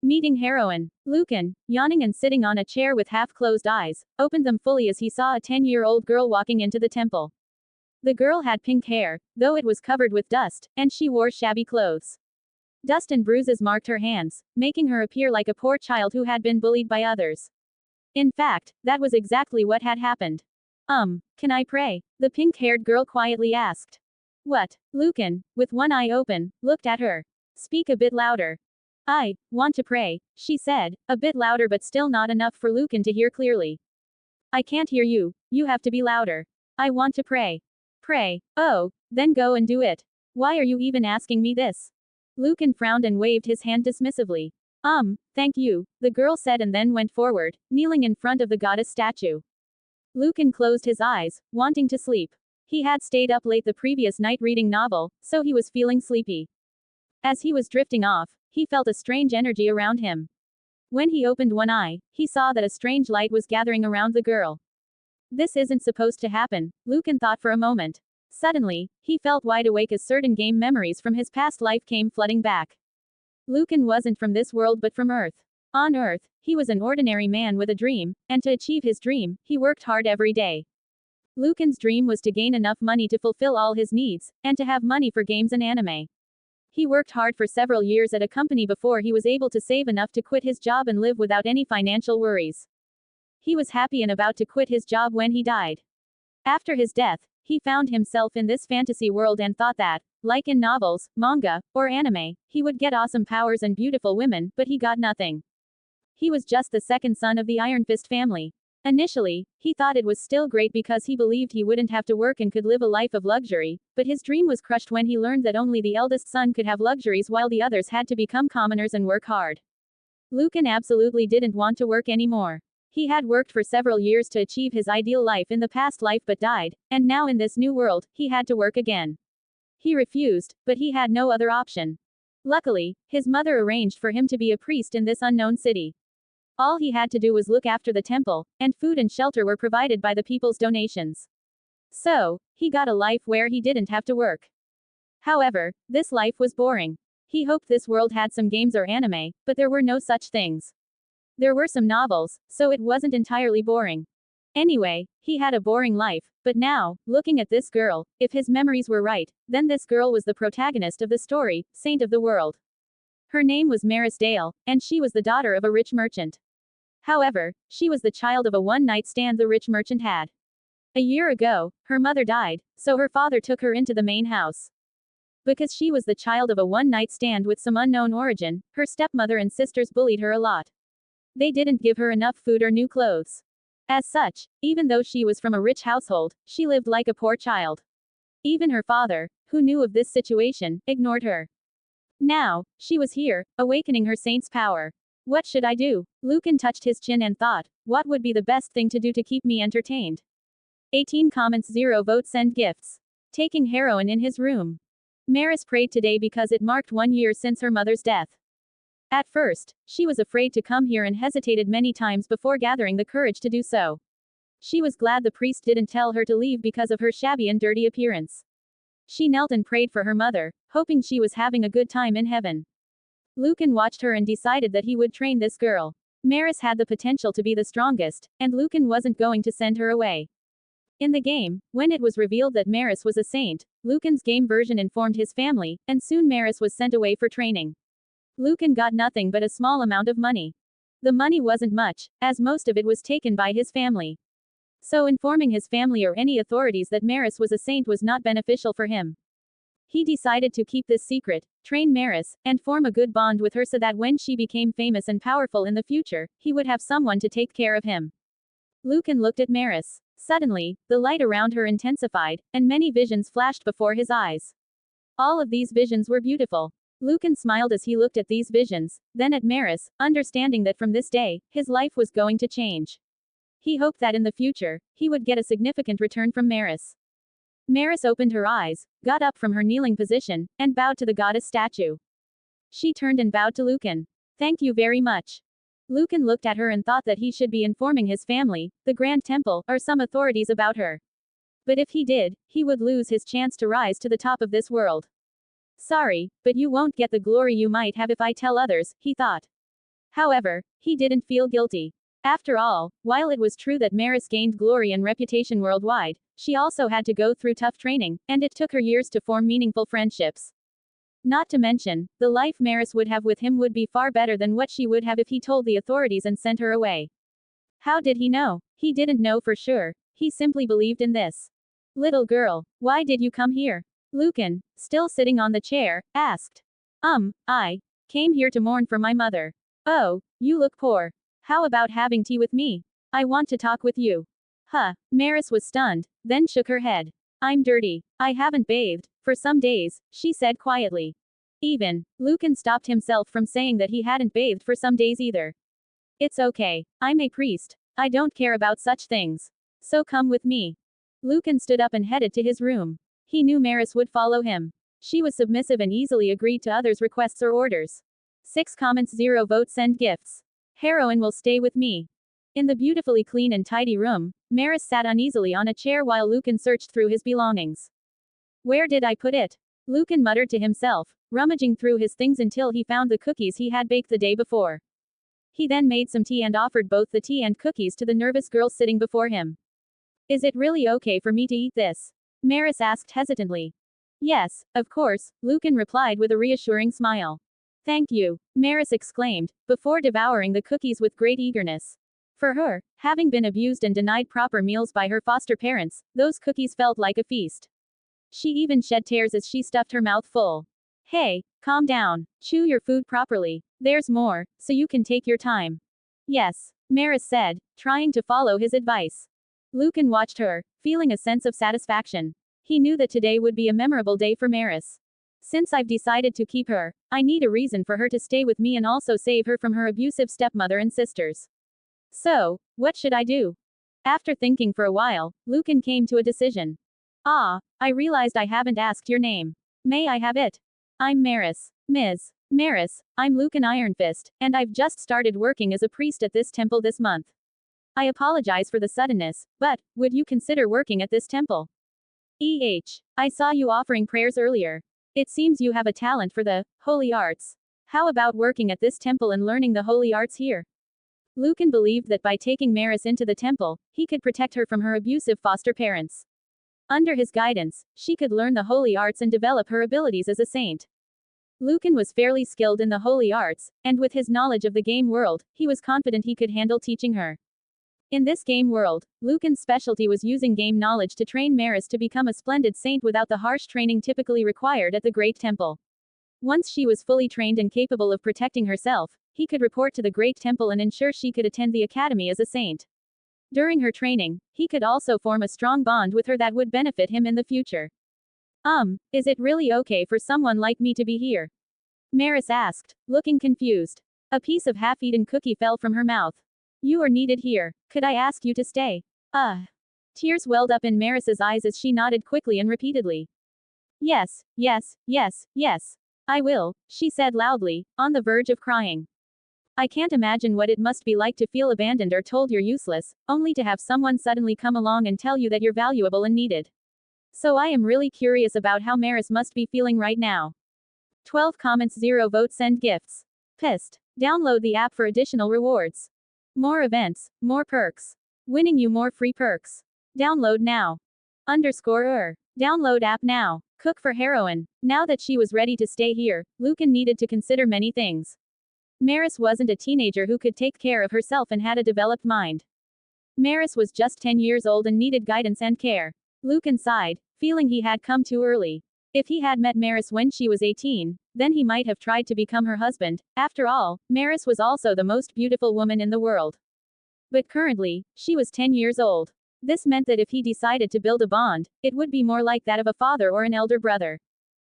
Meeting Heroine. Lucan, yawning and sitting on a chair with half-closed eyes, opened them fully as he saw a 10-year-old girl walking into the temple. The girl had pink hair, though it was covered with dust, and she wore shabby clothes. Dust and bruises marked her hands, making her appear like a poor child who had been bullied by others. In fact, that was exactly what had happened. Can I pray? The pink-haired girl quietly asked. What? Lucan, with one eye open, looked at her. Speak a bit louder. I want to pray, she said, a bit louder but still not enough for Lucan to hear clearly. I can't hear you, you have to be louder. I want to pray. Pray. Oh, then go and do it. Why are you even asking me this? Lucan frowned and waved his hand dismissively. Thank you, the girl said and then went forward, kneeling in front of the goddess statue. Lucan closed his eyes, wanting to sleep. He had stayed up late the previous night reading novel, so he was feeling sleepy. As he was drifting off, he felt a strange energy around him. When he opened one eye, he saw that a strange light was gathering around the girl. This isn't supposed to happen, Lucan thought for a moment. Suddenly, he felt wide awake as certain game memories from his past life came flooding back. Lucan wasn't from this world but from Earth. On Earth, he was an ordinary man with a dream, and to achieve his dream, he worked hard every day. Lucan's dream was to gain enough money to fulfill all his needs, and to have money for games and anime. He worked hard for several years at a company before he was able to save enough to quit his job and live without any financial worries. He was happy and about to quit his job when he died. After his death, he found himself in this fantasy world and thought that, like in novels, manga, or anime, he would get awesome powers and beautiful women, but he got nothing. He was just the second son of the Iron Fist family. Initially, he thought it was still great because he believed he wouldn't have to work and could live a life of luxury, but his dream was crushed when he learned that only the eldest son could have luxuries while the others had to become commoners and work hard. Lucan absolutely didn't want to work anymore. He had worked for several years to achieve his ideal life in the past life but died, and now in this new world, he had to work again. He refused, but he had no other option. Luckily, his mother arranged for him to be a priest in this unknown city. All he had to do was look after the temple, and food and shelter were provided by the people's donations. So, he got a life where he didn't have to work. However, this life was boring. He hoped this world had some games or anime, but there were no such things. There were some novels, so it wasn't entirely boring. Anyway, he had a boring life, but now, looking at this girl, if his memories were right, then this girl was the protagonist of the story, Saint of the World. Her name was Maris Dale, and she was the daughter of a rich merchant. However, she was the child of a one-night stand the rich merchant had. A year ago, her mother died, so her father took her into the main house. Because she was the child of a one-night stand with some unknown origin, her stepmother and sisters bullied her a lot. They didn't give her enough food or new clothes. As such, even though she was from a rich household, she lived like a poor child. Even her father, who knew of this situation, ignored her. Now, she was here, awakening her saint's power. What should I do? Lucan touched his chin and thought, what would be the best thing to do to keep me entertained? 18 comments 0 votes send gifts. Taking Heroine in his room. Maris prayed today because it marked 1 year since her mother's death. At first, she was afraid to come here and hesitated many times before gathering the courage to do so. She was glad the priest didn't tell her to leave because of her shabby and dirty appearance. She knelt and prayed for her mother, hoping she was having a good time in heaven. Lucan watched her and decided that he would train this girl. Maris had the potential to be the strongest, and Lucan wasn't going to send her away. In the game, when it was revealed that Maris was a saint, Lucan's game version informed his family, and soon Maris was sent away for training. Lucan got nothing but a small amount of money. The money wasn't much, as most of it was taken by his family. So informing his family or any authorities that Maris was a saint was not beneficial for him. He decided to keep this secret, train Maris, and form a good bond with her so that when she became famous and powerful in the future, he would have someone to take care of him. Lucan looked at Maris. Suddenly, the light around her intensified, and many visions flashed before his eyes. All of these visions were beautiful. Lucan smiled as he looked at these visions, then at Maris, understanding that from this day, his life was going to change. He hoped that in the future, he would get a significant return from Maris. Maris opened her eyes, got up from her kneeling position, and bowed to the goddess statue. She turned and bowed to Lucan. Thank you very much. Lucan looked at her and thought that he should be informing his family, the Grand Temple, or some authorities about her. But if he did, he would lose his chance to rise to the top of this world. Sorry, but you won't get the glory you might have if I tell others, he thought. However, he didn't feel guilty. After all, while it was true that Maris gained glory and reputation worldwide, she also had to go through tough training, and it took her years to form meaningful friendships. Not to mention, the life Maris would have with him would be far better than what she would have if he told the authorities and sent her away. How did he know? He didn't know for sure, he simply believed in this. Little girl, why did you come here? Lucan, still sitting on the chair, asked. I came here to mourn for my mother. Oh, you look poor. How about having tea with me? I want to talk with you. Maris was stunned, then shook her head. I'm dirty. I haven't bathed for some days, she said quietly. Lucan stopped himself from saying that he hadn't bathed for some days either. It's okay. I'm a priest. I don't care about such things. So come with me. Lucan stood up and headed to his room. He knew Maris would follow him. She was submissive and easily agreed to others' requests or orders. 6 comments 0 votes send gifts. Heroine will stay with me. In the beautifully clean and tidy room, Maris sat uneasily on a chair while Lucan searched through his belongings. Where did I put it? Lucan muttered to himself, rummaging through his things until he found the cookies he had baked the day before. He then made some tea and offered both the tea and cookies to the nervous girl sitting before him. Is it really okay for me to eat this? Maris asked hesitantly. Yes, of course, Lucan replied with a reassuring smile. Thank you, Maris exclaimed, before devouring the cookies with great eagerness. For her, having been abused and denied proper meals by her foster parents, those cookies felt like a feast. She even shed tears as she stuffed her mouth full. Hey, calm down, chew your food properly, there's more, so you can take your time. Yes, Maris said, trying to follow his advice. Lucan watched her, feeling a sense of satisfaction. He knew that today would be a memorable day for Maris. Since I've decided to keep her, I need a reason for her to stay with me and also save her from her abusive stepmother and sisters. So, what should I do? After thinking for a while, Lucan came to a decision. I realized I haven't asked your name. May I have it? I'm Maris. Ms. Maris, I'm Lucan Ironfist, and I've just started working as a priest at this temple this month. I apologize for the suddenness, but, would you consider working at this temple? I saw you offering prayers earlier. It seems you have a talent for the holy arts. How about working at this temple and learning the holy arts here? Lucan believed that by taking Maris into the temple, he could protect her from her abusive foster parents. Under his guidance, she could learn the holy arts and develop her abilities as a saint. Lucan was fairly skilled in the holy arts, and with his knowledge of the game world, he was confident he could handle teaching her. In this game world, Lucan's specialty was using game knowledge to train Maris to become a splendid saint without the harsh training typically required at the Great Temple. Once she was fully trained and capable of protecting herself, he could report to the Great Temple and ensure she could attend the academy as a saint. During her training, he could also form a strong bond with her that would benefit him in the future. Is it really okay for someone like me to be here? Maris asked, looking confused. A piece of half-eaten cookie fell from her mouth. You are needed here. Could I ask you to stay? Tears welled up in Maris's eyes as she nodded quickly and repeatedly. Yes, yes, yes, yes. I will, she said loudly, on the verge of crying. I can't imagine what it must be like to feel abandoned or told you're useless, only to have someone suddenly come along and tell you that you're valuable and needed. So I am really curious about how Maris must be feeling right now. 12 comments 0 votes send gifts. Pissed. Download the app for additional rewards. More events, more perks. Winning you more free perks. Download now. Download app now. Cook for Heroine. Now that she was ready to stay here, Lucan needed to consider many things. Maris wasn't a teenager who could take care of herself and had a developed mind. Maris was just 10 years old and needed guidance and care. Lucan sighed, feeling he had come too early. If he had met Maris when she was 18, then he might have tried to become her husband. After all, Maris was also the most beautiful woman in the world. But currently, she was 10 years old. This meant that if he decided to build a bond, it would be more like that of a father or an elder brother.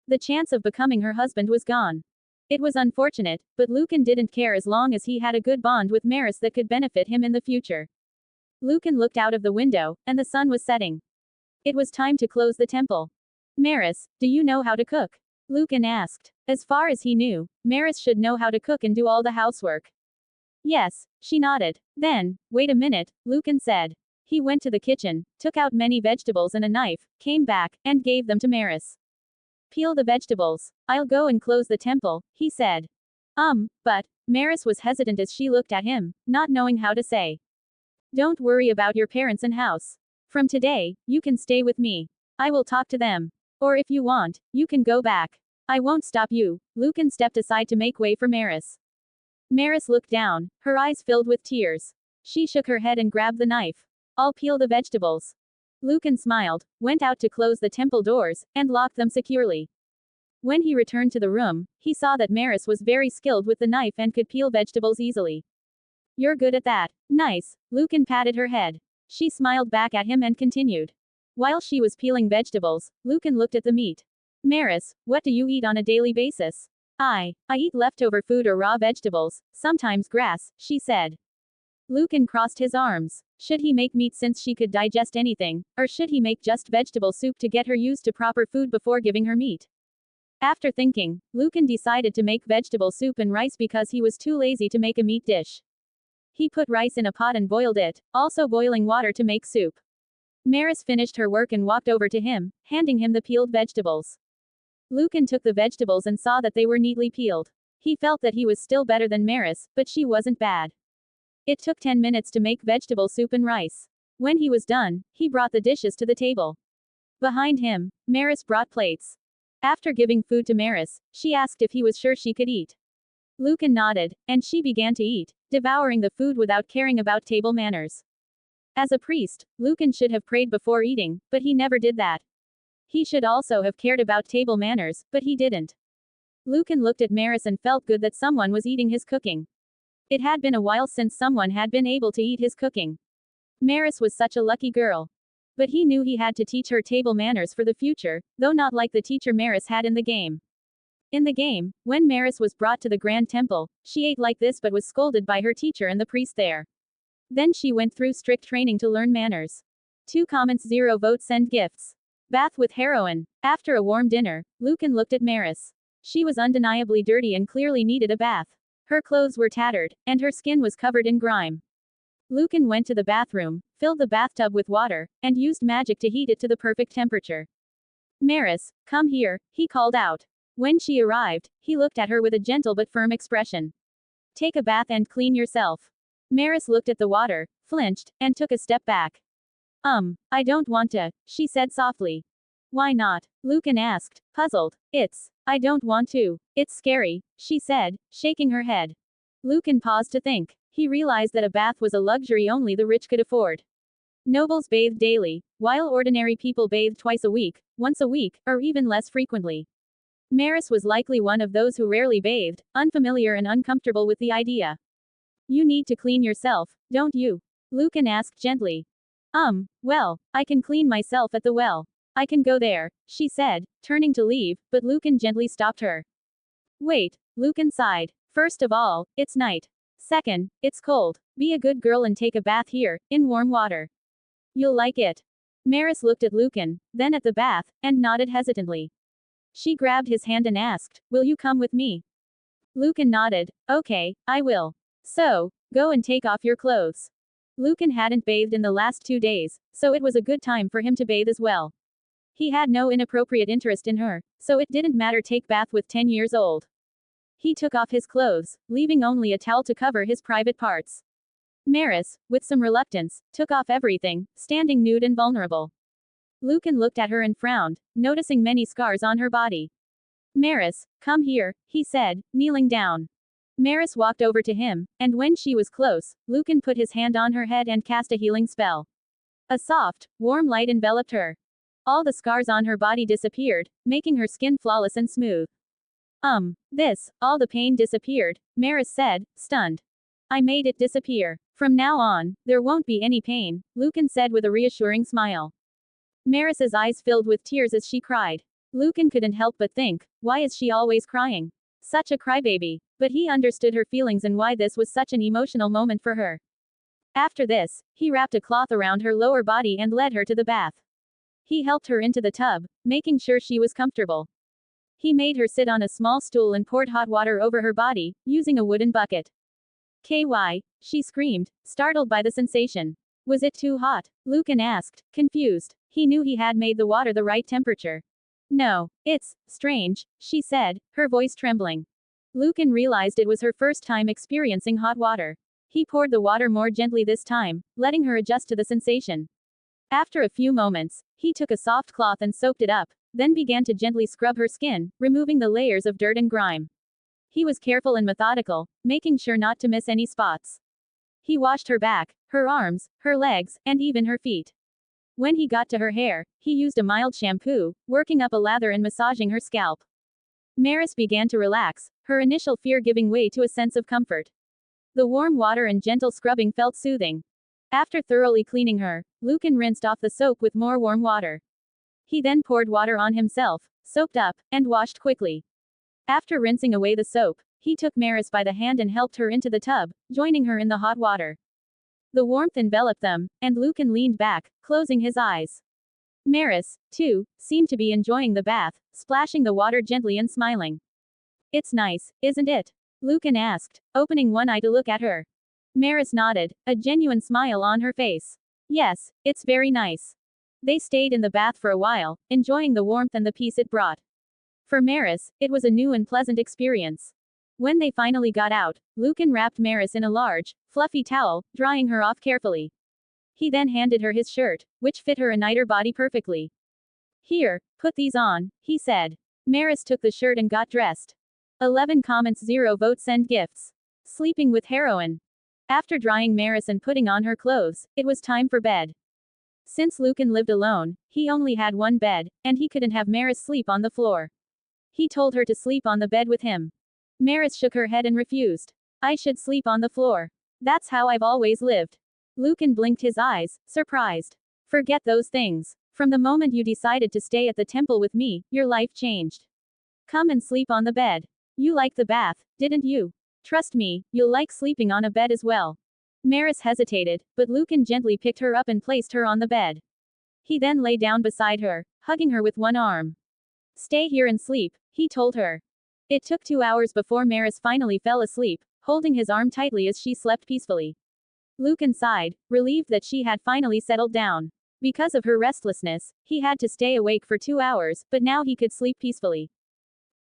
The chance of becoming her husband was gone. It was unfortunate, but Lucan didn't care as long as he had a good bond with Maris that could benefit him in the future. Lucan looked out of the window, and the sun was setting. It was time to close the temple. Maris, do you know how to cook? Lucan asked. As far as he knew, Maris should know how to cook and do all the housework. Yes, she nodded. Then, wait a minute, Lucan said. He went to the kitchen, took out many vegetables and a knife, came back, and gave them to Maris. Peel the vegetables. I'll go and close the temple, he said. But, Maris was hesitant as she looked at him, not knowing how to say. Don't worry about your parents and house. From today, you can stay with me. I will talk to them. Or if you want, you can go back. I won't stop you. Lucan stepped aside to make way for Maris. Maris looked down, her eyes filled with tears. She shook her head and grabbed the knife. I'll peel the vegetables. Lucan smiled, went out to close the temple doors, and locked them securely. When he returned to the room, he saw that Maris was very skilled with the knife and could peel vegetables easily. You're good at that. Nice. Lucan patted her head. She smiled back at him and continued. While she was peeling vegetables, Lucan looked at the meat. Maris, what do you eat on a daily basis? I eat leftover food or raw vegetables, sometimes grass, she said. Lucan crossed his arms. Should he make meat since she could digest anything, or should he make just vegetable soup to get her used to proper food before giving her meat? After thinking, Lucan decided to make vegetable soup and rice because he was too lazy to make a meat dish. He put rice in a pot and boiled it, also boiling water to make soup. Maris finished her work and walked over to him, handing him the peeled vegetables. Lucan took the vegetables and saw that they were neatly peeled. He felt that he was still better than Maris, but she wasn't bad. It took 10 minutes to make vegetable soup and rice. When he was done, he brought the dishes to the table. Behind him, Maris brought plates. After giving food to Maris, she asked if he was sure she could eat. Lucan nodded, and she began to eat, devouring the food without caring about table manners. As a priest, Lucan should have prayed before eating, but he never did that. He should also have cared about table manners, but he didn't. Lucan looked at Maris and felt good that someone was eating his cooking. It had been a while since someone had been able to eat his cooking. Maris was such a lucky girl. But he knew he had to teach her table manners for the future, though not like the teacher Maris had in the game. In the game, when Maris was brought to the Grand Temple, she ate like this but was scolded by her teacher and the priest there. Then she went through strict training to learn manners. 2 comments 0 votes send gifts. Bath with heroine. After a warm dinner, Lucan looked at Maris. She was undeniably dirty and clearly needed a bath. Her clothes were tattered, and her skin was covered in grime. Lucan went to the bathroom, filled the bathtub with water, and used magic to heat it to the perfect temperature. Maris, come here, he called out. When she arrived, he looked at her with a gentle but firm expression. Take a bath and clean yourself. Maris looked at the water, flinched, and took a step back. I don't want to, she said softly. Why not? Lucan asked, puzzled. I don't want to. It's scary, she said, shaking her head. Lucan paused to think. He realized that a bath was a luxury only the rich could afford. Nobles bathed daily, while ordinary people bathed twice a week, once a week, or even less frequently. Maris was likely one of those who rarely bathed, unfamiliar and uncomfortable with the idea. You need to clean yourself, don't you? Lucan asked gently. Well, I can clean myself at the well. I can go there, she said, turning to leave, but Lucan gently stopped her. Wait, Lucan sighed. First of all, it's night. Second, it's cold. Be a good girl and take a bath here, in warm water. You'll like it. Maris looked at Lucan, then at the bath, and nodded hesitantly. She grabbed his hand and asked, will you come with me? Lucan nodded. Okay, I will. So, go and take off your clothes. Lucan hadn't bathed in the last 2 days, so it was a good time for him to bathe as well. He had no inappropriate interest in her, so it didn't matter take bath with 10 years old. He took off his clothes, leaving only a towel to cover his private parts. Maris, with some reluctance, took off everything, standing nude and vulnerable. Lucan looked at her and frowned, noticing many scars on her body. Maris, come here, he said, kneeling down. Maris walked over to him, and when she was close, Lucan put his hand on her head and cast a healing spell. A soft, warm light enveloped her. All the scars on her body disappeared, making her skin flawless and smooth. All the pain disappeared, Maris said, stunned. I made it disappear. From now on, there won't be any pain, Lucan said with a reassuring smile. Maris's eyes filled with tears as she cried. Lucan couldn't help but think, why is she always crying? Such a crybaby. But he understood her feelings and why this was such an emotional moment for her. After this, he wrapped a cloth around her lower body and led her to the bath. He helped her into the tub, making sure she was comfortable. He made her sit on a small stool and poured hot water over her body, using a wooden bucket. KY, she screamed, startled by the sensation. Was it too hot? Lucan asked, confused. He knew he had made the water the right temperature. No, it's strange, she said, her voice trembling. Lucan realized it was her first time experiencing hot water. He poured the water more gently this time, letting her adjust to the sensation. After a few moments, he took a soft cloth and soaked it up, then began to gently scrub her skin, removing the layers of dirt and grime. He was careful and methodical, making sure not to miss any spots. He washed her back, her arms, her legs, and even her feet. When he got to her hair, he used a mild shampoo, working up a lather and massaging her scalp. Maris began to relax, her initial fear giving way to a sense of comfort. The warm water and gentle scrubbing felt soothing. After thoroughly cleaning her, Lucan rinsed off the soap with more warm water. He then poured water on himself, soaked up, and washed quickly. After rinsing away the soap, he took Maris by the hand and helped her into the tub, joining her in the hot water. The warmth enveloped them, and Lucan leaned back, closing his eyes. Maris, too, seemed to be enjoying the bath, splashing the water gently and smiling. "It's nice, isn't it?" Lucan asked, opening one eye to look at her. Maris nodded, a genuine smile on her face. "Yes, it's very nice." They stayed in the bath for a while, enjoying the warmth and the peace it brought. For Maris, it was a new and pleasant experience. When they finally got out, Lucan wrapped Maris in a large, fluffy towel, drying her off carefully. He then handed her his shirt, which fit her niter body perfectly. "Here, put these on," he said. Maris took the shirt and got dressed. 11 comments, 0 votes, send gifts. Sleeping with Heroine. After drying Maris and putting on her clothes, it was time for bed. Since Lucan lived alone, he only had one bed, and he couldn't have Maris sleep on the floor. He told her to sleep on the bed with him. Maris shook her head and refused. "I should sleep on the floor. That's how I've always lived." Lucan blinked his eyes, surprised. "Forget those things. From the moment you decided to stay at the temple with me, your life changed. Come and sleep on the bed. You liked the bath, didn't you? Trust me, you'll like sleeping on a bed as well." Maris hesitated, but Lucan gently picked her up and placed her on the bed. He then lay down beside her, hugging her with one arm. "Stay here and sleep," he told her. It took 2 hours before Maris finally fell asleep, holding his arm tightly as she slept peacefully. Lucan sighed, relieved that she had finally settled down. Because of her restlessness, he had to stay awake for 2 hours, but now he could sleep peacefully.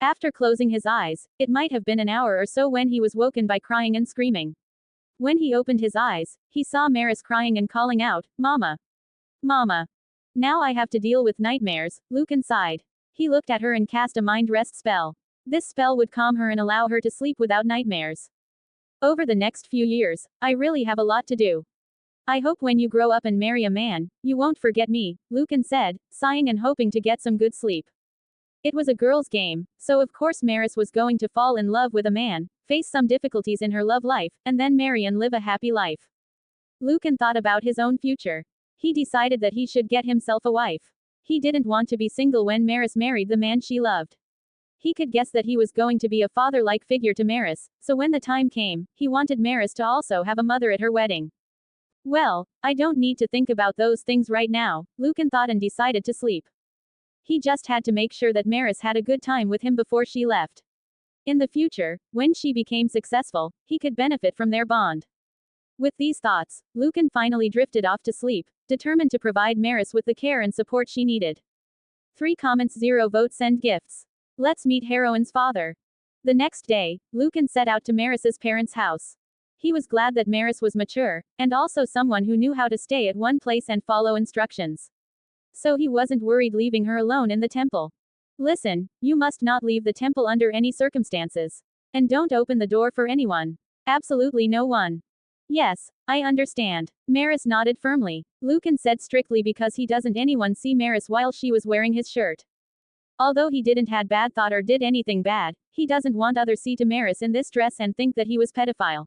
After closing his eyes, it might have been an hour or so when he was woken by crying and screaming. When he opened his eyes, he saw Maris crying and calling out, "Mama! Mama! Now I have to deal with nightmares," Lucan sighed. He looked at her and cast a mind rest spell. This spell would calm her and allow her to sleep without nightmares. "Over the next few years, I really have a lot to do. I hope when you grow up and marry a man, you won't forget me," Lucan said, sighing and hoping to get some good sleep. It was a girl's game, so of course Maris was going to fall in love with a man, face some difficulties in her love life, and then marry and live a happy life. Lucan thought about his own future. He decided that he should get himself a wife. He didn't want to be single when Maris married the man she loved. He could guess that he was going to be a father-like figure to Maris, so when the time came, he wanted Maris to also have a mother at her wedding. "Well, I don't need to think about those things right now," Lucan thought and decided to sleep. He just had to make sure that Maris had a good time with him before she left. In the future, when she became successful, he could benefit from their bond. With these thoughts, Lucan finally drifted off to sleep, determined to provide Maris with the care and support she needed. 3 comments, 0 votes, send gifts. Let's meet Heroine's father. The next day, Lucan set out to Maris's parents' house. He was glad that Maris was mature, and also someone who knew how to stay at one place and follow instructions. So he wasn't worried leaving her alone in the temple. "Listen, you must not leave the temple under any circumstances. And don't open the door for anyone. Absolutely no one." "Yes, I understand." Maris nodded firmly. Lucan said strictly because he doesn't anyone see Maris while she was wearing his shirt. Although he didn't had bad thought or did anything bad, he doesn't want others see to Maris in this dress and think that he was pedophile.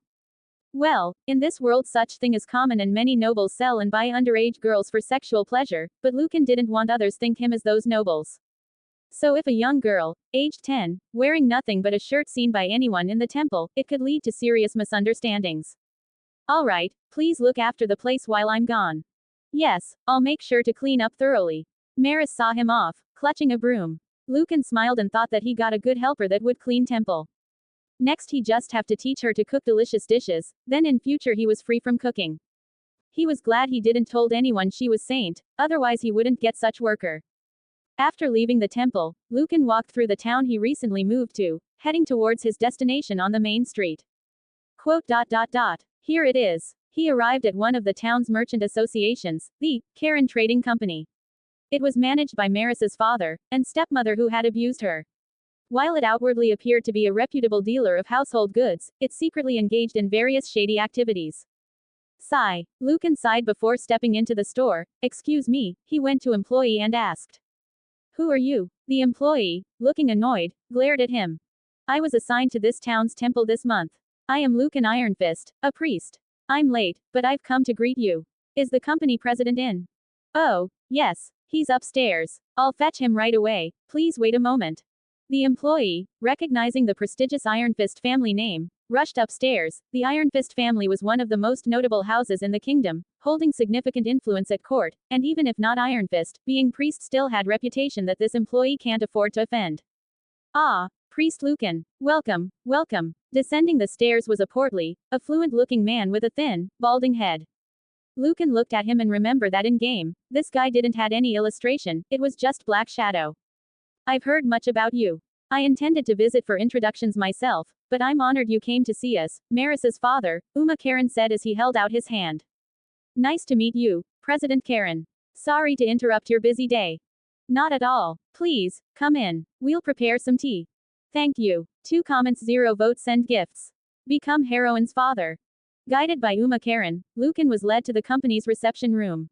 Well, in this world such thing is common and many nobles sell and buy underage girls for sexual pleasure, but Lucan didn't want others think him as those nobles. So if a young girl, aged 10, wearing nothing but a shirt seen by anyone in the temple, it could lead to serious misunderstandings. "Alright, please look after the place while I'm gone." "Yes, I'll make sure to clean up thoroughly." Maris saw him off, clutching a broom. Lucan smiled and thought that he got a good helper that would clean temple. Next he just have to teach her to cook delicious dishes, then in future he was free from cooking. He was glad he didn't told anyone she was saint, otherwise he wouldn't get such worker. After leaving the temple, Lucan walked through the town he recently moved to, heading towards his destination on the main street. Quote. Here it is. He arrived at one of the town's merchant associations, the Karen Trading Company. It was managed by Maris's father and stepmother who had abused her. While it outwardly appeared to be a reputable dealer of household goods, it secretly engaged in various shady activities. Sigh. Lucan sighed before stepping into the store. Excuse me, he went to employee and asked. Who are you? The employee, looking annoyed, glared at him. I was assigned to this town's temple this month. I am Lucan Ironfist, a priest. I'm late, but I've come to greet you. Is the company president in? Oh, yes, he's upstairs. I'll fetch him right away. Please wait a moment. The employee, recognizing the prestigious Ironfist family name, rushed upstairs. The Ironfist family was one of the most notable houses in the kingdom, holding significant influence at court, and even if not Ironfist, being priest still had reputation that this employee can't afford to offend. Ah, Priest Lucan. Welcome, welcome. Descending the stairs was a portly, affluent-looking man with a thin, balding head. Lucan looked at him and remembered that in-game, this guy didn't had any illustration, it was just black shadow. I've heard much about you. I intended to visit for introductions myself, but I'm honored you came to see us, Maris's father, Karen said as he held out his hand. Nice to meet you, President Karen. Sorry to interrupt your busy day. Not at all. Please, come in. We'll prepare some tea. Thank you. 2 comments 0 votes send gifts. Become Heroine's father. Guided by Karen, Lucan was led to the company's reception room.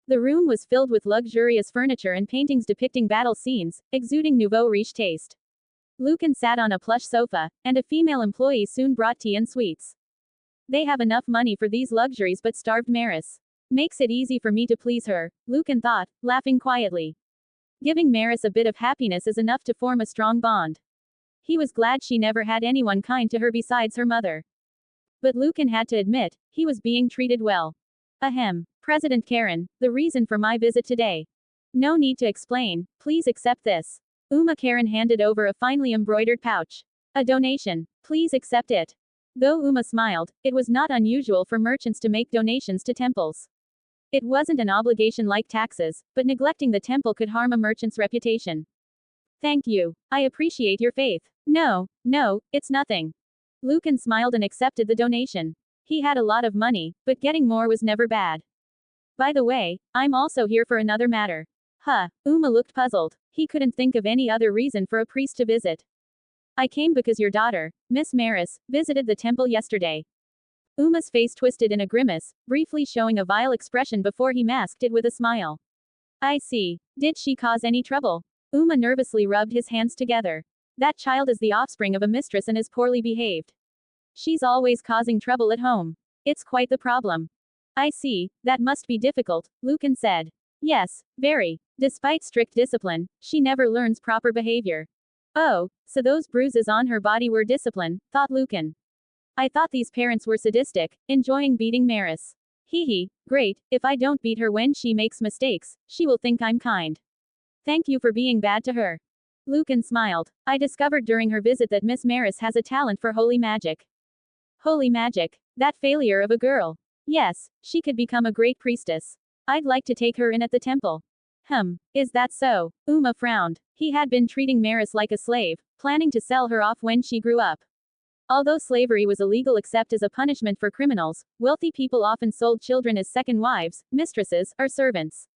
The room was filled with luxurious furniture and paintings depicting battle scenes, exuding nouveau riche taste. Lucan sat on a plush sofa, and a female employee soon brought tea and sweets. They have enough money for these luxuries but starved Maris. Makes it easy for me to please her, Lucan thought, laughing quietly. Giving Maris a bit of happiness is enough to form a strong bond. He was glad she never had anyone kind to her besides her mother. But Lucan had to admit, he was being treated well. Ahem. President Karen, the reason for my visit today. No need to explain, please accept this. Karen handed over a finely embroidered pouch. A donation. Please accept it. Though smiled, it was not unusual for merchants to make donations to temples. It wasn't an obligation like taxes, but neglecting the temple could harm a merchant's reputation. Thank you. I appreciate your faith. No, it's nothing. Lucan smiled and accepted the donation. He had a lot of money, but getting more was never bad. By the way, I'm also here for another matter. Looked puzzled. He couldn't think of any other reason for a priest to visit. I came because your daughter, Miss Maris, visited the temple yesterday. Uma's face twisted in a grimace, briefly showing a vile expression before he masked it with a smile. I see. Did she cause any trouble? Uma nervously rubbed his hands together. That child is the offspring of a mistress and is poorly behaved. She's always causing trouble at home. It's quite the problem. I see, that must be difficult, Lucan said. Yes, very. Despite strict discipline, she never learns proper behavior. Oh, so those bruises on her body were discipline, thought Lucan. I thought these parents were sadistic, enjoying beating Maris. Great, if I don't beat her when she makes mistakes, she will think I'm kind. Thank you for being bad to her. Lucan smiled. I discovered during her visit that Miss Maris has a talent for holy magic. Holy magic? That failure of a girl. Yes, she could become a great priestess. I'd like to take her in at the temple. Is that so? Uma frowned. He had been treating Maris like a slave, planning to sell her off when she grew up. Although slavery was illegal except as a punishment for criminals, wealthy people often sold children as second wives, mistresses, or servants.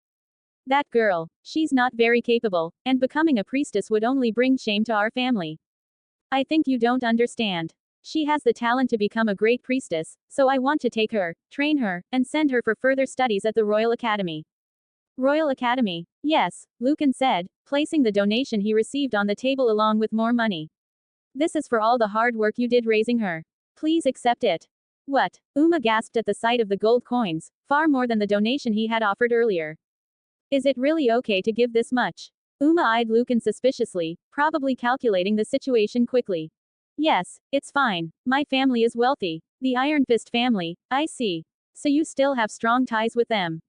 That girl, she's not very capable, and becoming a priestess would only bring shame to our family. I think you don't understand. She has the talent to become a great priestess, so I want to take her, train her, and send her for further studies at the Royal Academy. Royal Academy? Yes, Lucan said, placing the donation he received on the table along with more money. This is for all the hard work you did raising her. Please accept it. What? Uma gasped at the sight of the gold coins, far more than the donation he had offered earlier. Is it really okay to give this much? Uma eyed Lucan suspiciously, probably calculating the situation quickly. Yes, it's fine. My family is wealthy. The Iron Fist family, I see. So you still have strong ties with them.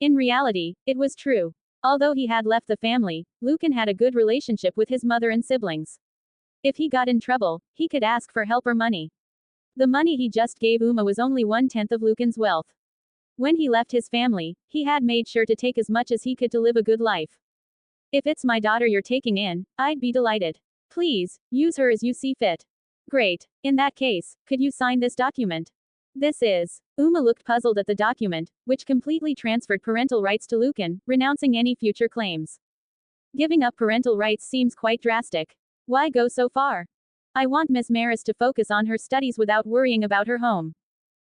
In reality, it was true. Although he had left the family, Lucan had a good relationship with his mother and siblings. If he got in trouble, he could ask for help or money. The money he just gave Uma was only 1/10 of Lucan's wealth. When he left his family, he had made sure to take as much as he could to live a good life. If it's my daughter you're taking in, I'd be delighted. Please, use her as you see fit. Great. In that case, could you sign this document? This is. Uma looked puzzled at the document, which completely transferred parental rights to Lucan, renouncing any future claims. Giving up parental rights seems quite drastic. Why go so far? I want Miss Maris to focus on her studies without worrying about her home.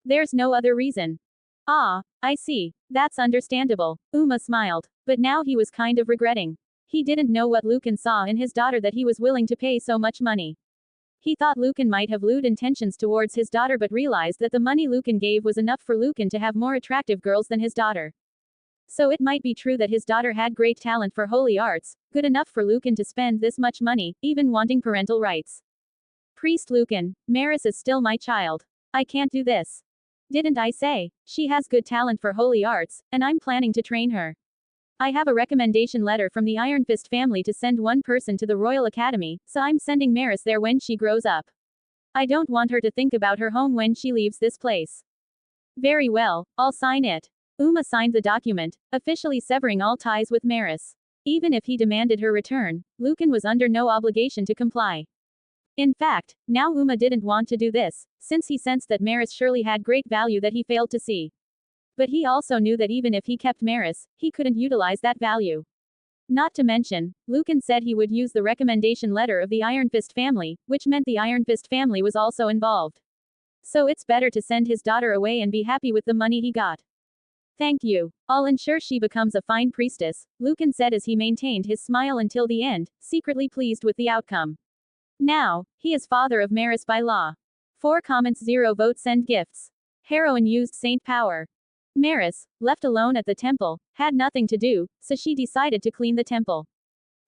There's no other reason. Ah, I see. That's understandable. Uma smiled. But now he was kind of regretting. He didn't know what Lucan saw in his daughter that he was willing to pay so much money. He thought Lucan might have lewd intentions towards his daughter but realized that the money Lucan gave was enough for Lucan to have more attractive girls than his daughter. So it might be true that his daughter had great talent for holy arts, good enough for Lucan to spend this much money, even wanting parental rights. Priest Lucan, Maris is still my child. I can't do this. Didn't I say? She has good talent for holy arts, and I'm planning to train her. I have a recommendation letter from the Iron Fist family to send one person to the Royal Academy, so I'm sending Maris there when she grows up. I don't want her to think about her home when she leaves this place. Very well, I'll sign it. Uma signed the document, officially severing all ties with Maris. Even if he demanded her return, Lucan was under no obligation to comply. In fact, now Uma didn't want to do this, since he sensed that Maris surely had great value that he failed to see. But he also knew that even if he kept Maris, he couldn't utilize that value. Not to mention, Lucan said he would use the recommendation letter of the Iron Fist family, which meant the Iron Fist family was also involved. So it's better to send his daughter away and be happy with the money he got. Thank you. I'll ensure she becomes a fine priestess, Lucan said as he maintained his smile until the end, secretly pleased with the outcome. Now, he is father of Maris by law. 4 comments 0 votes and gifts. Heroine used saint power. Maris, left alone at the temple, had nothing to do, so she decided to clean the temple.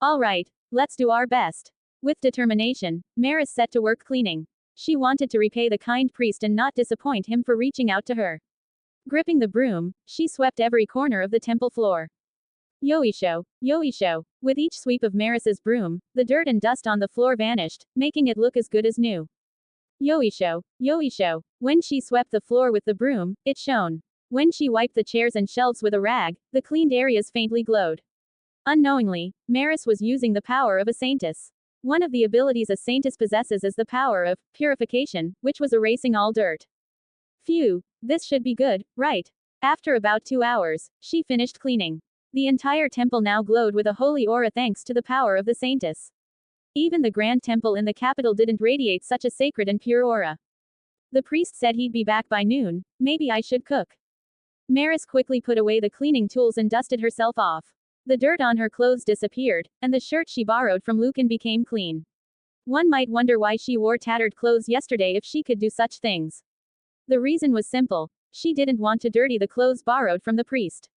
Alright, let's do our best. With determination, Maris set to work cleaning. She wanted to repay the kind priest and not disappoint him for reaching out to her. Gripping the broom, she swept every corner of the temple floor. Yoisho, Yoisho. With each sweep of Maris's broom, the dirt and dust on the floor vanished, making it look as good as new. Yoisho, Yoisho. When she swept the floor with the broom, it shone. When she wiped the chairs and shelves with a rag, the cleaned areas faintly glowed. Unknowingly, Maris was using the power of a saintess. One of the abilities a saintess possesses is the power of purification, which was erasing all dirt. Phew, this should be good, right? After about 2 hours, she finished cleaning. The entire temple now glowed with a holy aura thanks to the power of the saintess. Even the grand temple in the capital didn't radiate such a sacred and pure aura. The priest said he'd be back by noon, maybe I should cook. Maris quickly put away the cleaning tools and dusted herself off. The dirt on her clothes disappeared, and the shirt she borrowed from Lucan became clean. One might wonder why she wore tattered clothes yesterday if she could do such things. The reason was simple. She didn't want to dirty the clothes borrowed from the priest.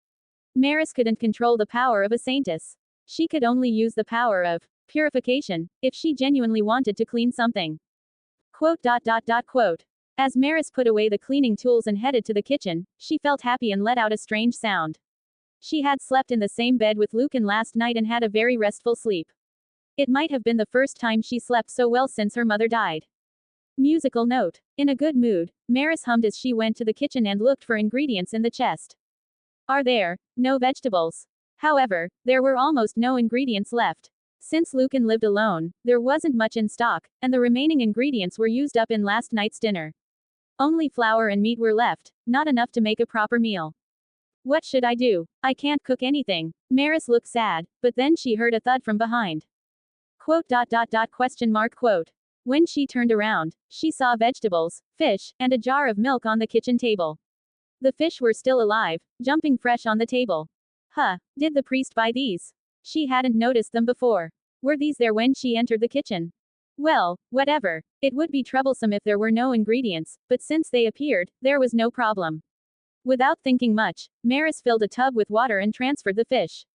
Maris couldn't control the power of a saintess. She could only use the power of purification if she genuinely wanted to clean something. Quote. As Maris put away the cleaning tools and headed to the kitchen, she felt happy and let out a strange sound. She had slept in the same bed with Lucan last night and had a very restful sleep. It might have been the first time she slept so well since her mother died. Musical note. In a good mood, Maris hummed as she went to the kitchen and looked for ingredients in the chest. Are there no vegetables? However, there were almost no ingredients left. Since Lucan lived alone, there wasn't much in stock, and the remaining ingredients were used up in last night's dinner. Only flour and meat were left, not enough to make a proper meal. What should I do? I can't cook anything. Maris looked sad, but then she heard a thud from behind. Quote. When she turned around, she saw vegetables, fish, and a jar of milk on the kitchen table. The fish were still alive, jumping fresh on the table. Did the priest buy these? She hadn't noticed them before. Were these there when she entered the kitchen? Well, whatever. It would be troublesome if there were no ingredients, but since they appeared, there was no problem. Without thinking much, Maris filled a tub with water and transferred the fish.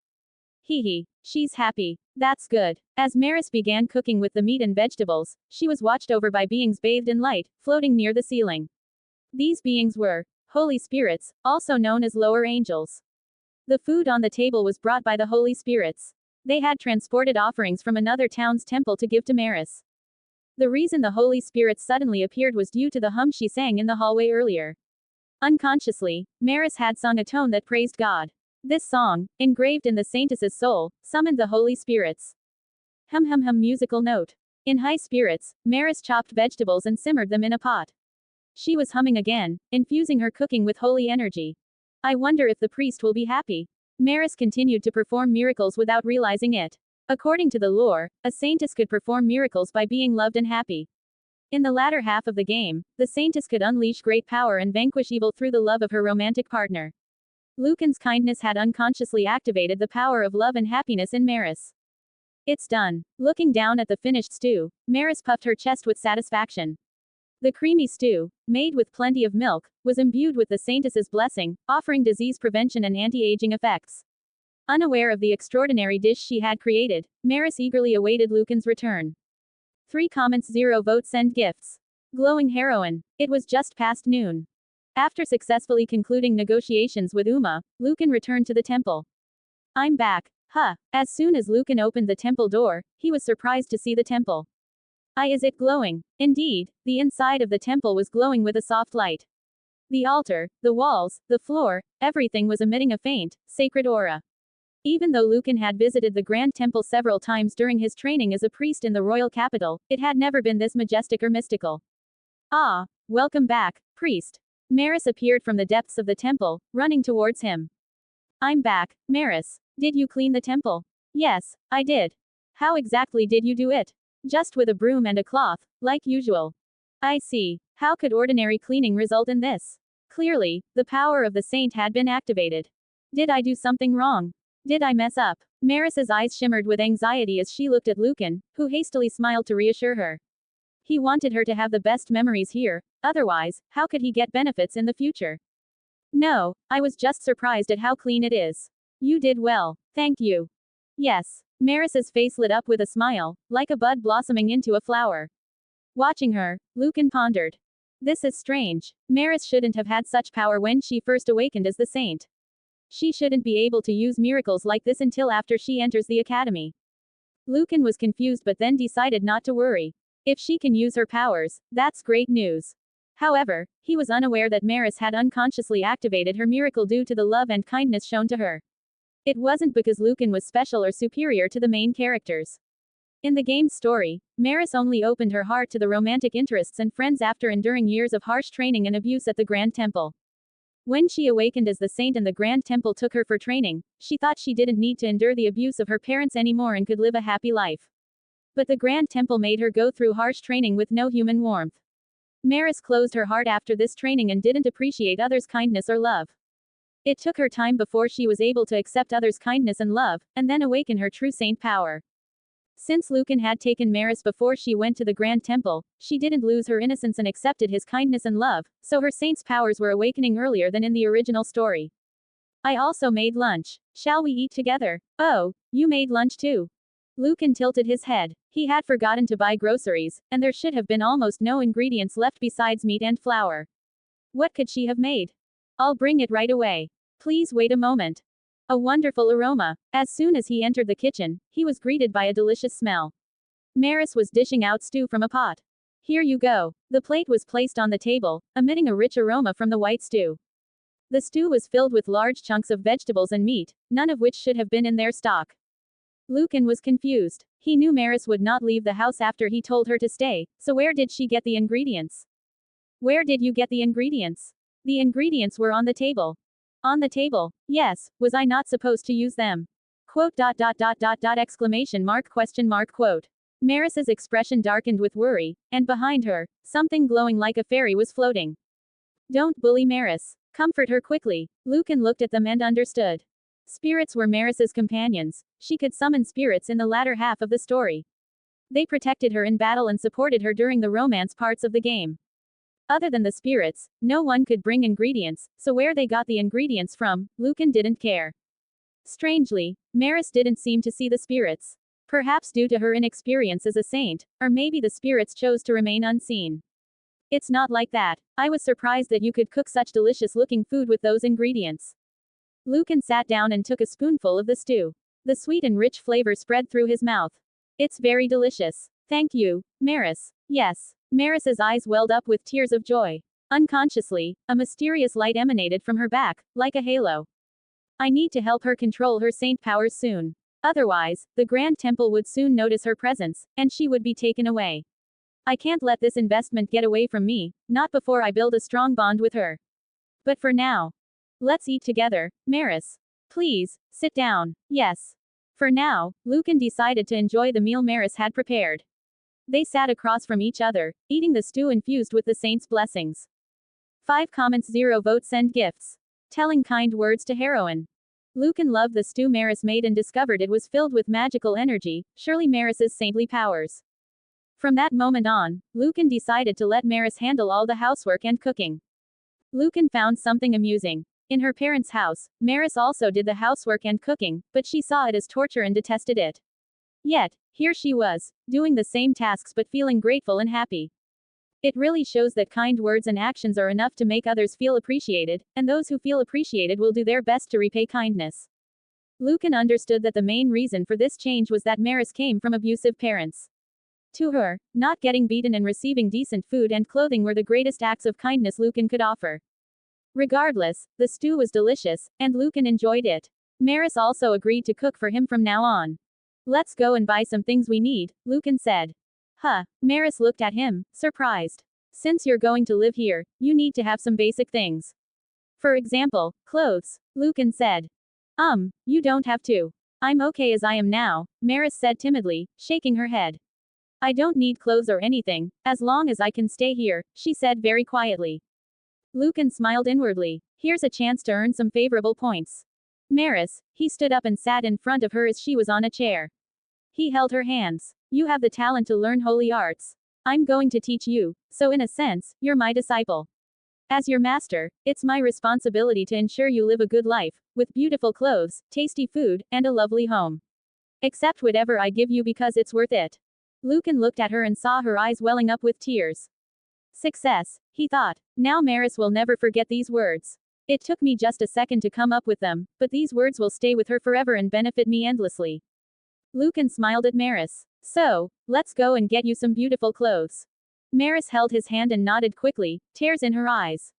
Hee, she's happy. That's good. As Maris began cooking with the meat and vegetables, she was watched over by beings bathed in light, floating near the ceiling. These beings were holy spirits, also known as lower angels. The food on the table was brought by the holy spirits. They had transported offerings from another town's temple to give to Maris. The reason the holy spirits suddenly appeared was due to the hymn she sang in the hallway earlier. Unconsciously, Maris had sung a tone that praised God. This song, engraved in the saintess's soul, summoned the holy spirits. Hum hum hum musical note. In high spirits, Maris chopped vegetables and simmered them in a pot. She was humming again, infusing her cooking with holy energy. I wonder if the priest will be happy. Maris continued to perform miracles without realizing it. According to the lore, a saintess could perform miracles by being loved and happy. In the latter half of the game, the saintess could unleash great power and vanquish evil through the love of her romantic partner. Lucan's kindness had unconsciously activated the power of love and happiness in Maris. It's done. Looking down at the finished stew, Maris puffed her chest with satisfaction. The creamy stew, made with plenty of milk, was imbued with the saintess's blessing, offering disease prevention and anti-aging effects. Unaware of the extraordinary dish she had created, Maris eagerly awaited Lucan's return. 3 comments, 0 votes, send gifts. Glowing heroine. It was just past noon. After successfully concluding negotiations with Uma, Lucan returned to the temple. I'm back. Huh. As soon as Lucan opened the temple door, he was surprised to see the temple. Is it glowing? Indeed, the inside of the temple was glowing with a soft light. The altar, the walls, the floor, everything was emitting a faint, sacred aura. Even though Lucan had visited the Grand Temple several times during his training as a priest in the royal capital, it had never been this majestic or mystical. Ah, welcome back, priest. Maris appeared from the depths of the temple, running towards him. I'm back, Maris. Did you clean the temple? Yes, I did. How exactly did you do it? Just with a broom and a cloth, like usual. I see. How could ordinary cleaning result in this? Clearly, the power of the saint had been activated. Did I do something wrong? Did I mess up? Maris's eyes shimmered with anxiety as she looked at Lucan, who hastily smiled to reassure her. He wanted her to have the best memories here, otherwise, how could he get benefits in the future? No, I was just surprised at how clean it is. You did well, thank you. Yes. Maris's face lit up with a smile, like a bud blossoming into a flower. Watching her, Lucan pondered. This is strange. Maris shouldn't have had such power when she first awakened as the saint. She shouldn't be able to use miracles like this until after she enters the academy. Lucan was confused but then decided not to worry. If she can use her powers, that's great news. However, he was unaware that Maris had unconsciously activated her miracle due to the love and kindness shown to her. It wasn't because Lucan was special or superior to the main characters. In the game's story, Maris only opened her heart to the romantic interests and friends after enduring years of harsh training and abuse at the Grand Temple. When she awakened as the saint and the Grand Temple took her for training, she thought she didn't need to endure the abuse of her parents anymore and could live a happy life. But the Grand Temple made her go through harsh training with no human warmth. Maris closed her heart after this training and didn't appreciate others' kindness or love. It took her time before she was able to accept others' kindness and love, and then awaken her true saint power. Since Lucan had taken Maris before she went to the Grand Temple, she didn't lose her innocence and accepted his kindness and love, so her saint's powers were awakening earlier than in the original story. I also made lunch. Shall we eat together? Oh, you made lunch too. Lucan tilted his head. He had forgotten to buy groceries, and there should have been almost no ingredients left besides meat and flour. What could she have made? I'll bring it right away. Please wait a moment. A wonderful aroma. As soon as he entered the kitchen, he was greeted by a delicious smell. Maris was dishing out stew from a pot. Here you go. The plate was placed on the table, emitting a rich aroma from the white stew. The stew was filled with large chunks of vegetables and meat, none of which should have been in their stock. Lucan was confused. He knew Maris would not leave the house after he told her to stay, so where did she get the ingredients? Where did you get the ingredients? The ingredients were on the table. On the table. Yes, was I not supposed to use them? Quote. Exclamation mark question mark quote. Maris's expression darkened with worry, and behind her, something glowing like a fairy was floating. Don't bully Maris. Comfort her quickly. Lucan looked at them and understood. Spirits were Maris's companions. She could summon spirits in the latter half of the story. They protected her in battle and supported her during the romance parts of the game. Other than the spirits, no one could bring ingredients, so where they got the ingredients from, Lucan didn't care. Strangely, Maris didn't seem to see the spirits. Perhaps due to her inexperience as a saint, or maybe the spirits chose to remain unseen. It's not like that. I was surprised that you could cook such delicious-looking food with those ingredients. Lucan sat down and took a spoonful of the stew. The sweet and rich flavor spread through his mouth. It's very delicious. Thank you, Maris. Yes. Maris's eyes welled up with tears of joy. Unconsciously, a mysterious light emanated from her back, like a halo. I need to help her control her saint powers soon. Otherwise, the Grand Temple would soon notice her presence, and she would be taken away. I can't let this investment get away from me, not before I build a strong bond with her. But for now, let's eat together, Maris. Please, sit down. Yes. For now, Lucan decided to enjoy the meal Maris had prepared. They sat across from each other, eating the stew infused with the saint's blessings. 5 comments 0 votes send gifts. Telling kind words to heroine. Lucan loved the stew Maris made and discovered it was filled with magical energy, surely Maris's saintly powers. From that moment on, Lucan decided to let Maris handle all the housework and cooking. Lucan found something amusing. In her parents' house, Maris also did the housework and cooking, but she saw it as torture and detested it. Yet, here she was, doing the same tasks but feeling grateful and happy. It really shows that kind words and actions are enough to make others feel appreciated, and those who feel appreciated will do their best to repay kindness. Lucan understood that the main reason for this change was that Maris came from abusive parents. To her, not getting beaten and receiving decent food and clothing were the greatest acts of kindness Lucan could offer. Regardless, the stew was delicious, and Lucan enjoyed it. Maris also agreed to cook for him from now on. Let's go and buy some things we need, Lucan said. Huh, Maris looked at him, surprised. Since you're going to live here, you need to have some basic things. For example, clothes, Lucan said. You don't have to. I'm okay as I am now, Maris said timidly, shaking her head. I don't need clothes or anything, as long as I can stay here, she said very quietly. Lucan smiled inwardly. Here's a chance to earn some favorable points. Maris, he stood up and sat in front of her as she was on a chair. He held her hands. You have the talent to learn holy arts. I'm going to teach you, so in a sense, you're my disciple. As your master, it's my responsibility to ensure you live a good life, with beautiful clothes, tasty food, and a lovely home. Accept whatever I give you because it's worth it. Lucan looked at her and saw her eyes welling up with tears. Success, he thought. Now Maris will never forget these words. It took me just a second to come up with them, but these words will stay with her forever and benefit me endlessly. Lucan smiled at Maris. So, let's go and get you some beautiful clothes. Maris held his hand and nodded quickly, tears in her eyes.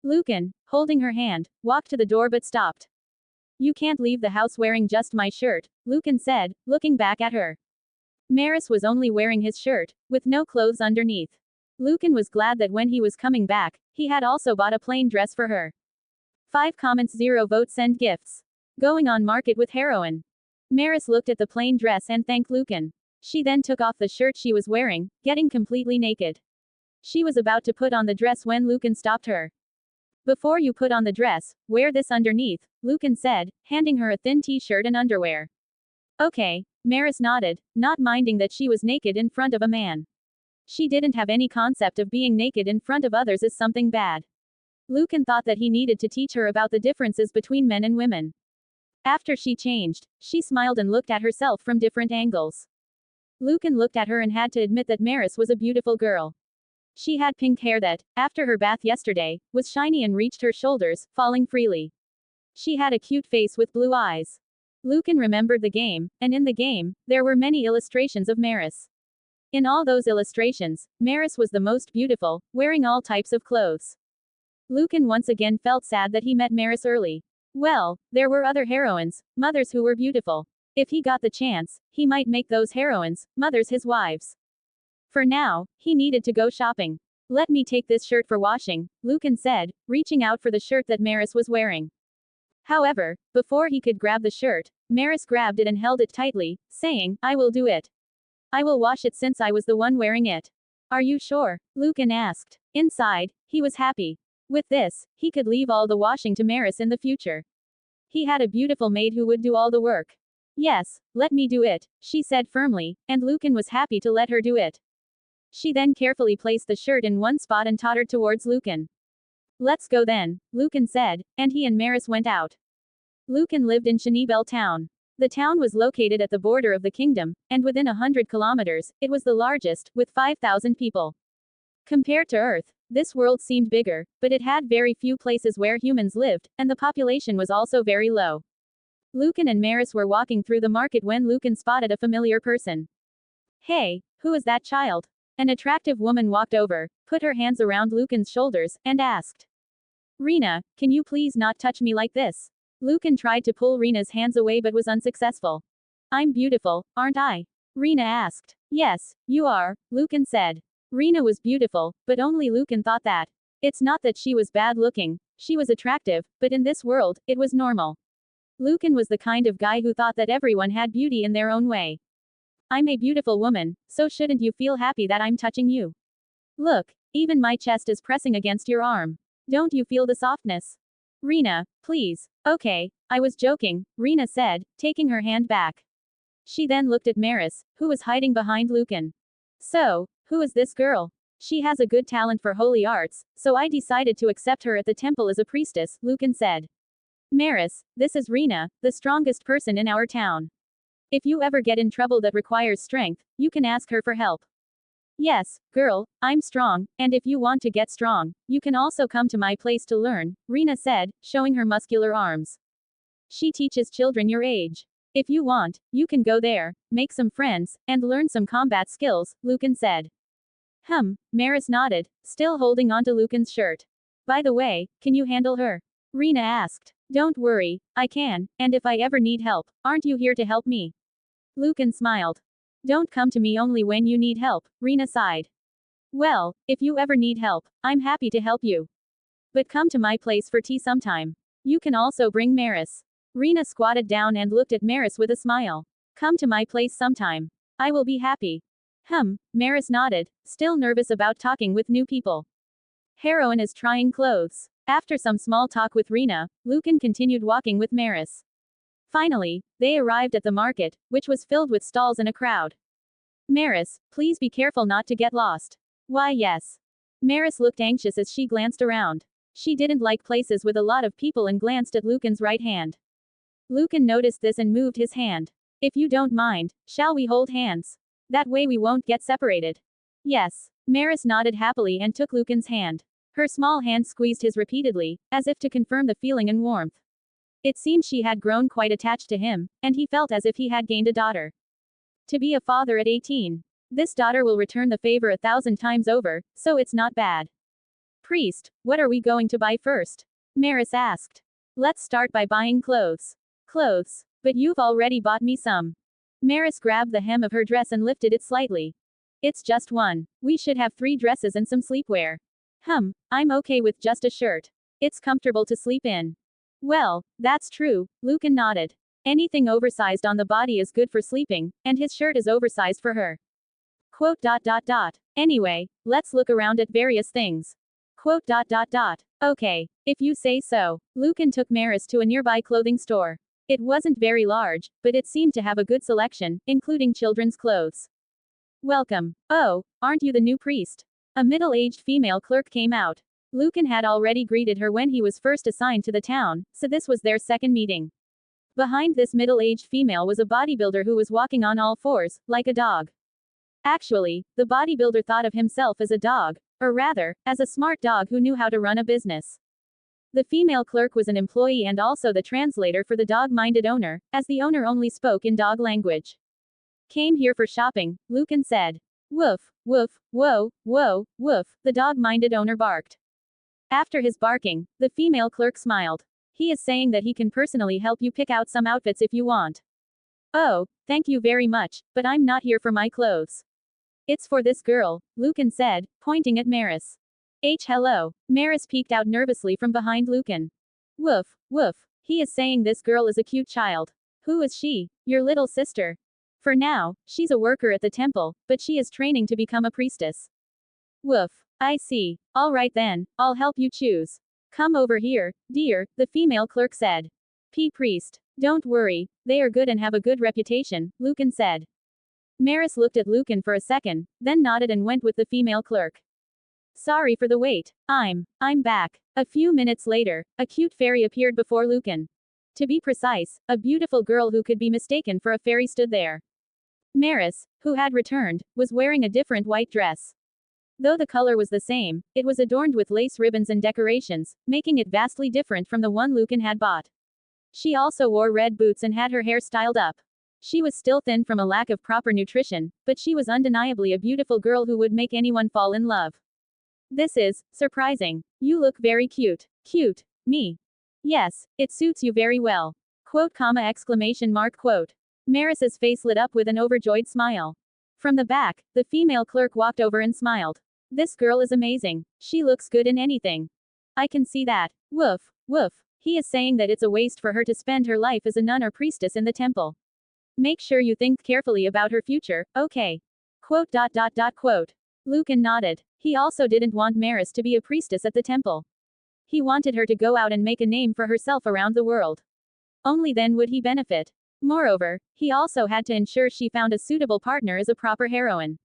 Lucan, holding her hand, walked to the door but stopped. You can't leave the house wearing just my shirt, Lucan said, looking back at her. Maris was only wearing his shirt, with no clothes underneath. Lucan was glad that when he was coming back, he had also bought a plain dress for her. 5 comments 0 votes send gifts. Going on market with heroine. Maris looked at the plain dress and thanked Lucan. She then took off the shirt she was wearing, getting completely naked. She was about to put on the dress when Lucan stopped her. Before you put on the dress, wear this underneath, Lucan said, handing her a thin t-shirt and underwear. Okay, Maris nodded, not minding that she was naked in front of a man. She didn't have any concept of being naked in front of others as something bad. Lucan thought that he needed to teach her about the differences between men and women. After she changed, she smiled and looked at herself from different angles. Lucan looked at her and had to admit that Maris was a beautiful girl. She had pink hair that, after her bath yesterday, was shiny and reached her shoulders, falling freely. She had a cute face with blue eyes. Lucan remembered the game, and in the game, there were many illustrations of Maris. In all those illustrations, Maris was the most beautiful, wearing all types of clothes. Lucan once again felt sad that he met Maris early. Well, there were other heroines, mothers who were beautiful. If he got the chance, he might make those heroines, mothers his wives. For now, he needed to go shopping. Let me take this shirt for washing, Lucan said, reaching out for the shirt that Maris was wearing. However, before he could grab the shirt, Maris grabbed it and held it tightly, saying, I will do it. I will wash it since I was the one wearing it. Are you sure? Lucan asked. Inside, he was happy. With this, he could leave all the washing to Maris in the future. He had a beautiful maid who would do all the work. Yes, let me do it, she said firmly, and Lucan was happy to let her do it. She then carefully placed the shirt in one spot and tottered towards Lucan. Let's go then, Lucan said, and he and Maris went out. Lucan lived in Shanibel town. The town was located at the border of the kingdom, and within 100 kilometers, it was the largest, with 5,000 people. Compared to Earth, this world seemed bigger, but it had very few places where humans lived, and the population was also very low. Lucan and Maris were walking through the market when Lucan spotted a familiar person. Hey, who is that child? An attractive woman walked over, put her hands around Lucan's shoulders, and asked. Rena, can you please not touch me like this? Lucan tried to pull Rena's hands away but was unsuccessful. I'm beautiful, aren't I? Rena asked. Yes, you are, Lucan said. Rena was beautiful, but only Lucan thought that. It's not that she was bad looking, she was attractive, but in this world, it was normal. Lucan was the kind of guy who thought that everyone had beauty in their own way. I'm a beautiful woman, so shouldn't you feel happy that I'm touching you? Look, even my chest is pressing against your arm. Don't you feel the softness? Rena, please. Okay, I was joking, Rena said, taking her hand back. She then looked at Maris, who was hiding behind Lucan. So, who is this girl? She has a good talent for holy arts, so I decided to accept her at the temple as a priestess, Lucan said. Maris, this is Rena, the strongest person in our town. If you ever get in trouble that requires strength, you can ask her for help. Yes, girl, I'm strong, and if you want to get strong, you can also come to my place to learn, Rena said, showing her muscular arms. She teaches children your age. If you want, you can go there, make some friends, and learn some combat skills, Lucan said. Maris nodded, still holding onto Lucan's shirt. By the way, can you handle her? Rena asked. Don't worry, I can, and if I ever need help, aren't you here to help me? Lucan smiled. Don't come to me only when you need help, Rena sighed. Well, if you ever need help, I'm happy to help you. But come to my place for tea sometime. You can also bring Maris. Rena squatted down and looked at Maris with a smile. Come to my place sometime. I will be happy. Maris nodded, still nervous about talking with new people. Heroine is trying clothes. After some small talk with Rena, Lucan continued walking with Maris. Finally, they arrived at the market, which was filled with stalls and a crowd. Maris, please be careful not to get lost. Why yes. Maris looked anxious as she glanced around. She didn't like places with a lot of people and glanced at Lucan's right hand. Lucan noticed this and moved his hand. If you don't mind, shall we hold hands? That way we won't get separated. Yes. Maris nodded happily and took Lucan's hand. Her small hand squeezed his repeatedly, as if to confirm the feeling and warmth. It seemed she had grown quite attached to him, and he felt as if he had gained a daughter. To be a father at 18. This daughter will return the favor 1,000 times over, so it's not bad. Priest, what are we going to buy first? Maris asked. Let's start by buying clothes. Clothes. But you've already bought me some. Maris grabbed the hem of her dress and lifted it slightly. It's just one. We should have 3 dresses and some sleepwear. I'm okay with just a shirt. It's comfortable to sleep in. Well, that's true, Lucan nodded. Anything oversized on the body is good for sleeping, and his shirt is oversized for her. Quote. Anyway, let's look around at various things. Quote. Okay, if you say so. Lucan took Maris to a nearby clothing store. It wasn't very large, but it seemed to have a good selection, including children's clothes. Welcome. Oh, aren't you the new priest? A middle-aged female clerk came out. Lucan had already greeted her when he was first assigned to the town, so this was their second meeting. Behind this middle-aged female was a bodybuilder who was walking on all fours, like a dog. Actually, the bodybuilder thought of himself as a dog, or rather, as a smart dog who knew how to run a business. The female clerk was an employee and also the translator for the dog-minded owner, as the owner only spoke in dog language. Came here for shopping, Lucan said. Woof, woof, whoa, whoa, woof, the dog-minded owner barked. After his barking, the female clerk smiled. He is saying that he can personally help you pick out some outfits if you want. Oh, thank you very much, but I'm not here for my clothes. It's for this girl, Lucan said, pointing at Maris. Hello. Maris peeked out nervously from behind Lucan. Woof, woof, he is saying this girl is a cute child. Who is she? Your little sister. For now, she's a worker at the temple, but she is training to become a priestess. Woof. I see. All right then, I'll help you choose. Come over here, dear, the female clerk said. Priest. Don't worry, they are good and have a good reputation, Lucan said. Maris looked at Lucan for a second, then nodded and went with the female clerk. Sorry for the wait. I'm back. A few minutes later, a cute fairy appeared before Lucan. To be precise, a beautiful girl who could be mistaken for a fairy stood there. Maris, who had returned, was wearing a different white dress. Though the color was the same, it was adorned with lace ribbons and decorations, making it vastly different from the one Lucan had bought. She also wore red boots and had her hair styled up. She was still thin from a lack of proper nutrition, but she was undeniably a beautiful girl who would make anyone fall in love. This is surprising. You look very cute. Cute. Me. Yes, it suits you very well. Quote, comma, exclamation mark, quote. Maris's face lit up with an overjoyed smile. From the back, the female clerk walked over and smiled. This girl is amazing. She looks good in anything. I can see that. Woof, woof. He is saying that it's a waste for her to spend her life as a nun or priestess in the temple. Make sure you think carefully about her future, okay? Quote, quote. Lucan nodded. He also didn't want Maris to be a priestess at the temple. He wanted her to go out and make a name for herself around the world. Only then would he benefit. Moreover, he also had to ensure she found a suitable partner as a proper heroine.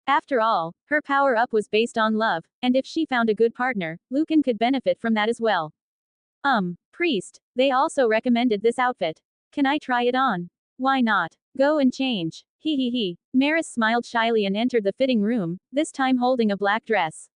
After all, her power-up was based on love, and if she found a good partner, Lucan could benefit from that as well. Priest. They also recommended this outfit. Can I try it on? Why not? Go and change. He. Maris smiled shyly and entered the fitting room, this time holding a black dress.